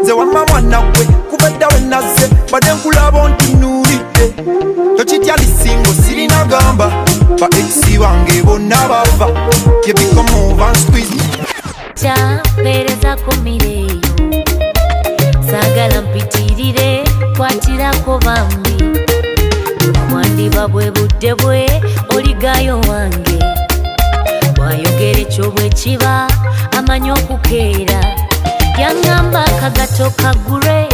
nze wamma mwana gwe kubadda we nazze badde nkulaba ontunuulidde tokitya lisingo sirina gamba ba ex bange bonna bava you become move and squeeze kyampeereza kumireeyo saagala mpitirire kwatirako bambi mwandiba bwe budde bwe oligayo wange bwayogera ekyo bwe kiba amanyi okukeera yaŋŋamba akagato kagure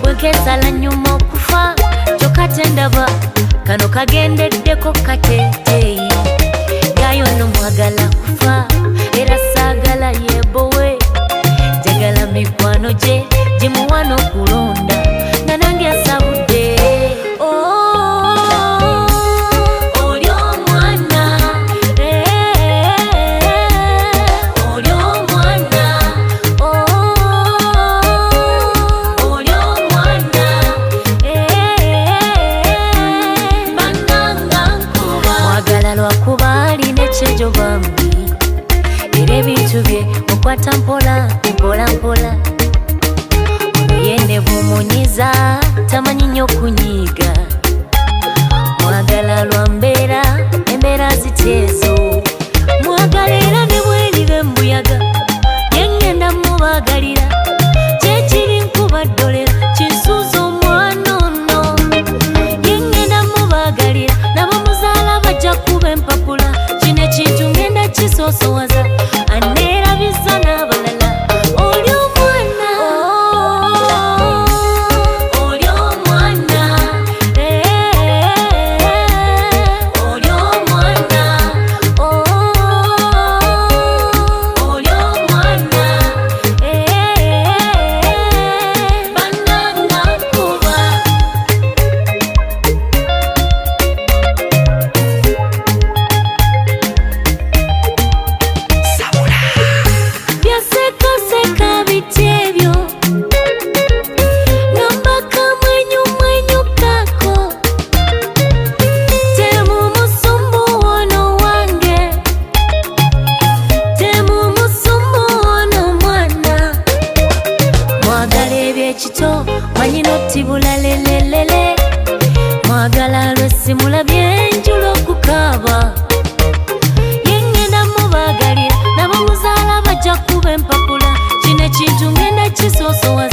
bwenkesala nyuma okufa kyokka tendaba kano kagendeddeko kateeteeyi gayo nno mwagala kufa era saagala yeebowe jagala mikwano gye gimuwana okulonda nga nange asabudde oli omwana oli omwana oli omwana bannanga nkuba mwagala lwakuba alina ekyejo bambi era ebintu bye mukwata mpola mpola mpola yende bumunyiza tamanyi nnyo kunyiiga mwagala lwa mbeera embeera ziteezo mwagala era ne bweribe mbuyaga yengenda mubagalira kyekiri nkubaddolera kinsuuza omwana ono yengenda mubagalira nabo muzaala bajja kuba empapula kino ekintu ngenda kisoosowaza aneerabiza n'abalala oli omwana oli omwana oli omwana oli omwana bannanga nkuba byasekaseka biti ebyo ngambaka mwenyumwenyu kako temumusumbu ono wange temumusumbu ono mwana mwagala ebyekito manyina otibula lelelele mwagala lwesimula byenjula okukaaba yengenda mubagalira nabo muzaala bajja kuba empapula kino ekintu ngenda kisoosowaza